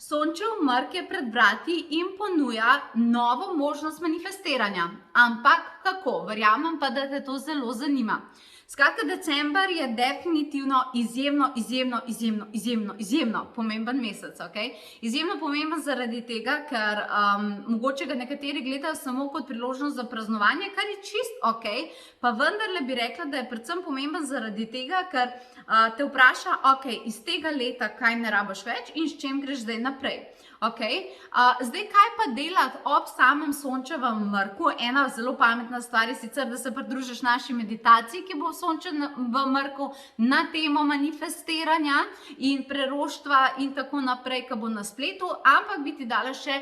Sončev mrk je pred vrati in ponuja novo možnost manifestiranja. Ampak kako? Verjamem pa, da te to zelo zanima. Skratka, december je definitivno izjemno pomemben mesec. Okay? Izjemno pomemben zaradi tega, ker mogoče ga nekateri gledajo samo kot priložnost za praznovanje, kar je čist ok, pa vendarle bi rekla, da je predvsem pomemben zaradi tega, ker te vpraša, ok, iz tega leta kaj ne rabiš več in s čem greš zdaj naprej. Okay. Zdaj, kaj pa delati ob samem sončevem mrku? Ena zelo pametna stvar je sicer, da se pridružiš naši meditaciji, ki bo v sončevem mrku na temo manifestiranja in preroštva in tako naprej, ki bo na spletu, ampak bi ti dala še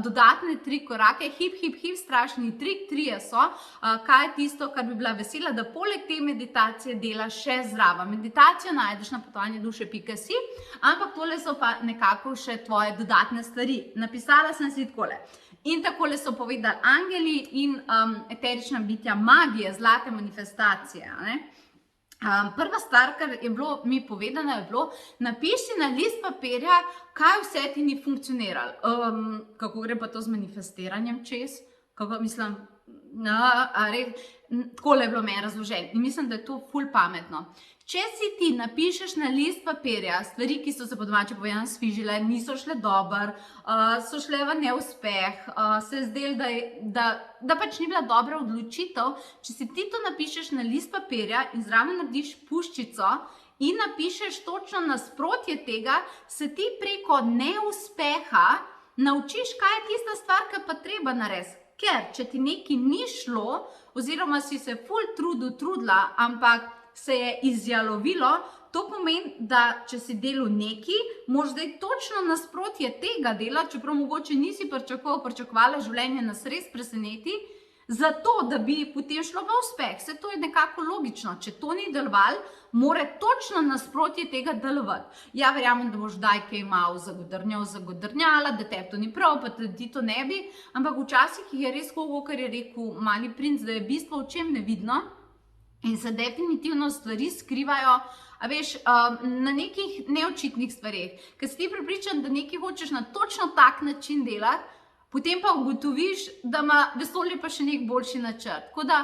dodatne 3 korake, hip, strašni trik, 3 so, kaj je tisto, kar bi bila vesela, da poleg te meditacije delaš še zraven. Meditacijo najdeš na potovanje-duše.si, ampak tole so pa nekako še tvoje dodatne stvari. Napisala sem si takole. In takole so povedali angeli in eterična bitja magije, zlate manifestacije. Prva stvar, kar je bilo mi povedano, je bilo, napiši na list papirja, kaj vse ti ni funkcioniralo. Kako gre pa to z manifestiranjem čez? Kako mislim, takole je bilo meni razloženo in mislim, da je to ful pametno. Če si ti napišeš na list papirja stvari, ki so se po domače povedano sfižile, niso šle dobro, so šle v neuspeh, se je zdelo, da pač ni bila dobra odločitev, če si ti to napišeš na list papirja in zraven narediš puščico in napišeš točno nasprotje tega, se ti preko neuspeha naučiš, kaj je tista stvar, ki pa treba narediti. Ker če ti nekaj ni šlo, oziroma si se ful trudila, ampak se je izjalovilo, to pomeni, da če si delal nekaj, moraš zdaj točno nasprotje tega dela, čeprav mogoče nisi pričakovala življenje nas res preseneti, zato, da bi potem šlo v uspeh. Se to je nekako logično. Če to ni delovalo, mora točno nasprotje tega delovati. Ja, verjamem, da boš daj kaj malo zagodrnjala, da tebi to ni prav, pa ti to ne bi, ampak včasih je res kogo, kar je rekel Mali princ, da je bistvo v čem nevidno in se definitivno stvari skrivajo, a veš, na nekih neočitnih stvareh. Ker si ti prepričan, da nekaj hočeš na točno tak način delati, potem pa ugotoviš, da ima vesolje pa še nek boljši načrt. Tako da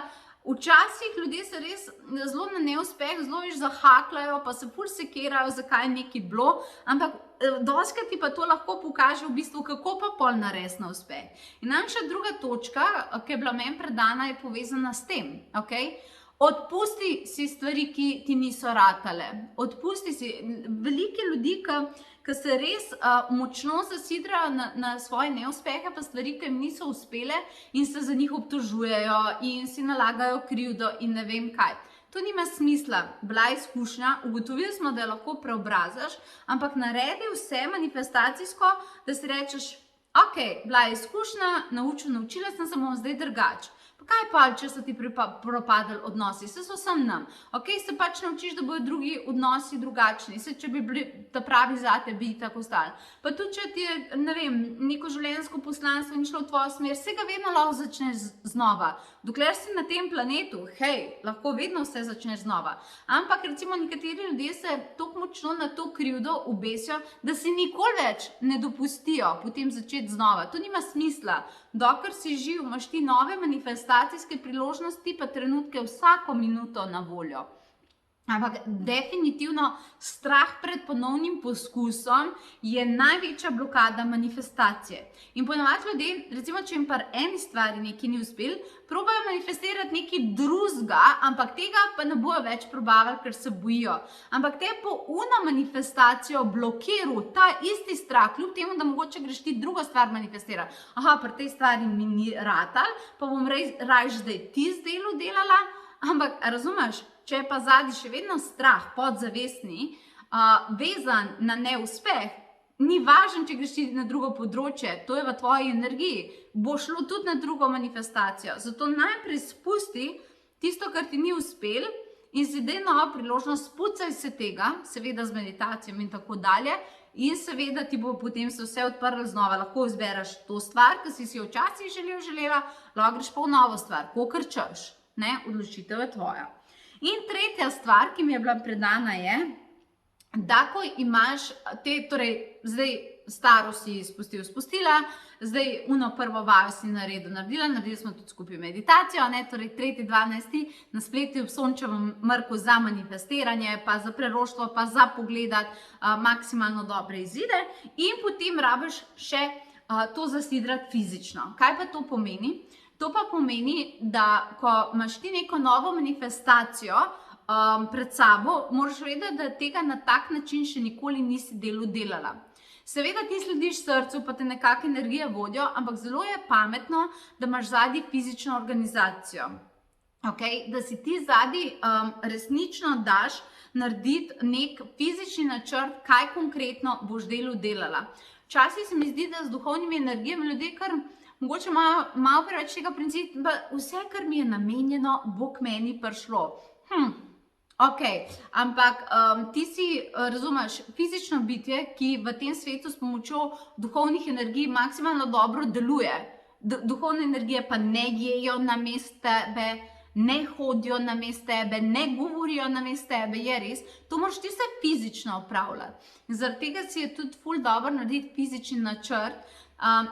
včasih ljudje se res zelo na neuspeh, zelo zahakljajo, pa se ful sekirajo, zakaj je nekaj bilo, ampak dostikrat ti pa to lahko pokaže v bistvu, kako pa pol narediti na uspeh. In naša druga točka, ki je bila meni predana, je povezana s tem, ok? Odpusti si stvari, ki ti niso ratale. Odpusti si. Veliki ljudi, ki se res močno zasidrajo na svoje neuspehe, pa stvari, ki jim niso uspele in se za njih obtožujejo in si nalagajo krivdo in ne vem kaj. To nima smisla. Bila izkušnja, ugotovili smo, da jo lahko preobrazaš, ampak naredi vse manifestacijsko, da si rečeš, ok, bila je izkušnja, naučila sem se, bom zdaj drugače. Kaj pa, če so ti propadli odnosi? Se so sem nam. Ok, se pač naučiš, da bodo drugi odnosi drugačni. Se, če bi bili ta pravi zate, bi tako ostali. Pa tudi, če ti je, ne vem, neko življenjsko poslanstvo in šlo v tvojo smer, se ga vedno lahko začneš znova. Dokler si na tem planetu, hej, lahko vedno vse začneš znova. Ampak recimo nekateri ljudje se tako močno na to krivdo obesijo, da si nikoli več ne dopustijo potem začeti znova. To nima smisla. Dokler si živ, imaš ti nove manifestacijske priložnosti, pa trenutke vsako minuto na voljo. Ampak definitivno strah pred ponovnim poskusom je največja blokada manifestacije. In ponavadi ljudje, recimo, če jim par eni stvari nekaj ni uspel, probajo manifestirati nekaj drugega, ampak tega pa ne bojo več probavali, ker se bojijo. Ampak te po uno manifestacijo blokiral ta isti strah, kljub temu, da mogoče greš ti drugo stvar manifestirati. Aha, pri tej stvari mi ni ratal, pa bom raje zdaj ti zdelo delala, ampak razumeš? Če je pa zadnji še vedno strah, podzavestni, vezan na neuspeh, ni važno, če greš na drugo področje, to je v tvoji energiji, bo šlo tudi na drugo manifestacijo. Zato najprej spusti tisto, kar ti ni uspel in si daj novo priložnost, spucaj se tega, seveda z meditacijami in tako dalje, in seveda ti bo potem se vse odprlo znova. Lahko izbereš to stvar, ki si jo včasih želela, lahko greš pa v novo stvar, kakor češ, odločitev je tvoja. In tretja stvar, ki mi je bila predana, je, da ko imaš torej zdaj staro si spustila, zdaj prvo vajo si naredili smo tudi skupaj meditacijo, torej 3.12. na spletu ob sončevem mrku za manifestiranje, pa za preroštvo, pa za pogledati maksimalno dobre izide in potem rabiš še to zasidrati fizično. Kaj pa to pomeni? To pa pomeni, da ko imaš ti neko novo manifestacijo pred sabo, moraš vedeti, da tega na tak način še nikoli nisi delala. Seveda ti slediš srcu, pa te nekako energije vodijo, ampak zelo je pametno, da imaš zadnji fizično organizacijo. Da si ti zadnji resnično daš narediti nek fizični načrt, kaj konkretno boš delala. Včasih se mi zdi, da z duhovnimi energijami ljudje kar mogoče malo preveč tega principa, vse, kar mi je namenjeno, bo k meni prišlo. Ampak ti si, razumeš, fizično bitje, ki v tem svetu s pomočjo duhovnih energij maksimalno dobro deluje. Duhovne energije pa ne jejo namesto tebe, ne hodijo namesto tebe, ne govorijo namesto tebe, je res. To moraš ti vse fizično opravljati. Zaradi tega si je tudi ful dobro narediti fizični načrt,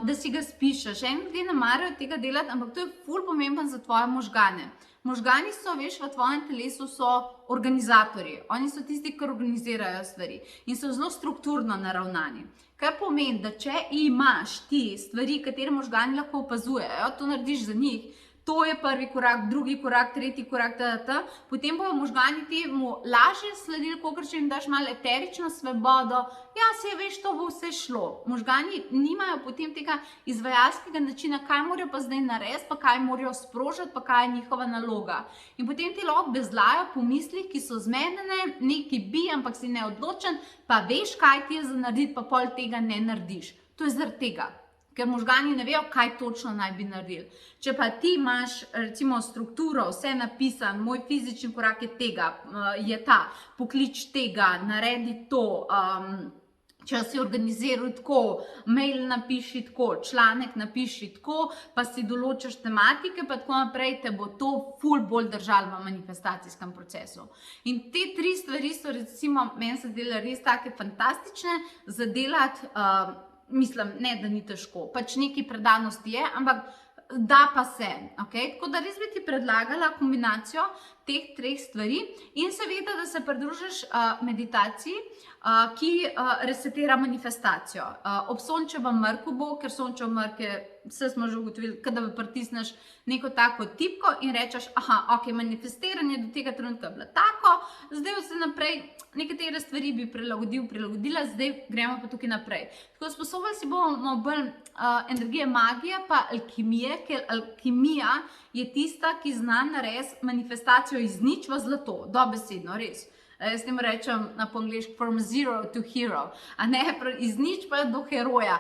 da si ga spišeš. Ljudje ne marajo tega delati, ampak to je ful pomemben za tvoje možgane. Možgani so, veš, v tvojem telesu so organizatorji. Oni so tisti, ki organizirajo stvari in so zelo strukturno naravnani. Kar pomeni, da če imaš ti stvari, katere možgani lahko opazujejo, to narediš za njih, to je prvi korak, drugi korak, tretji korak, potem bojo možgani temu lažje sledili, kakor če jim daš malo eterično svobodo, saj veš, to bo vse šlo. Možgani nimajo potem tega izvajalskega načina, kaj morajo pa zdaj narediti, pa kaj morajo sprožiti, pa kaj je njihova naloga. In potem ti lahko bezlajo po mislih, ki so zmedene, neki bi, ampak si neodločen, pa veš, kaj ti je za narediti, pa pol tega ne narediš. To je zaradi tega. Ker možgani ne vejo, kaj točno naj bi naredili. Če pa ti imaš, recimo, strukturo, vse napisan, moj fizični korak je tega, je ta, poklič tega, naredi to, če si organiziral tako, mail napiši tako, članek napiši tako, pa si določaš tematike, pa tako naprej, te bo to ful bolj držalo v manifestacijskem procesu. In te 3 stvari so, recimo, meni se dela res take fantastične za delati. Mislim, ne, da ni težko, pač nekaj predanosti je, ampak da pa se. Tako da res bi ti predlagala kombinacijo teh 3 stvari in seveda, da se pridružiš meditaciji, ki resetira manifestacijo. Ob sončevem mrku bo, ker sončev mrk je, vse smo že ugotovili, kada pritisneš neko tako tipko in rečeš, manifestiranje do tega trenutka je bilo tako, zdaj vse naprej, nekatere stvari bi prilagodila, zdaj gremo pa tukaj naprej. Tako sposobili si bomo bolj energije magije pa alkimije, ker alkimija je tista, ki zna narediti manifestacijo iz nič v zlato, dobesedno, res. Jaz tem rečem po angliško from zero to hero, a ne iz nič pa do heroja.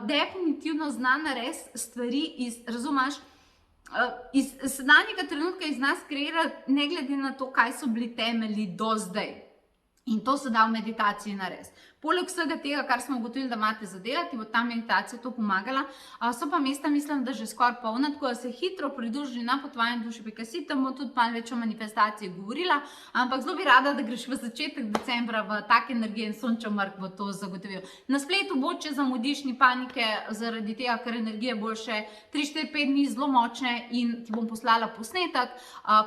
Definitivno zna narediti stvari iz, razumeš, iz sedanjega trenutka iz nas kreirati, ne glede na to, kaj so bili temelji do zdaj. In to se da v meditaciji narediti. Poleg vsega tega, kar smo ugotovili, da imate za delati, bo ta meditacija to pomagala. So pa mesta, mislim, da že skoraj polna, tako da se hitro pridruži na potovanju duše.si, tam bom tudi malo več o manifestaciji govorila, ampak zelo bi rada, da greš v začetek decembra v take energije in sončev mrk bo to zagotovil. Na spletu bo, če zamudiš, ni panike, zaradi tega, ker energije bo še 3-4-5 dni zelo močne in ti bom poslala posnetek.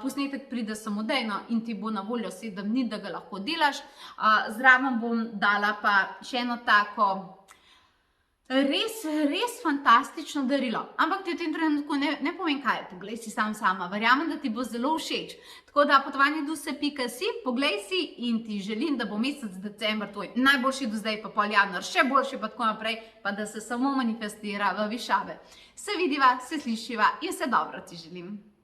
Posnetek pride samodejno in ti bo na voljo 7 dni, da ga lahko delaš. Zraven bom dala pa še eno tako res fantastično darilo. Ampak ti v tem trenutku ne povem kaj, poglej si sama. Verjamem, da ti bo zelo všeč. Tako da potovanje duše.si, poglej si in ti želim, da bo mesec december tvoj najboljši do zdaj, pa pol januar še boljši, pa tako naprej, pa da se samo manifestira v višave. Se vidiva, se slišiva in vse dobro ti želim.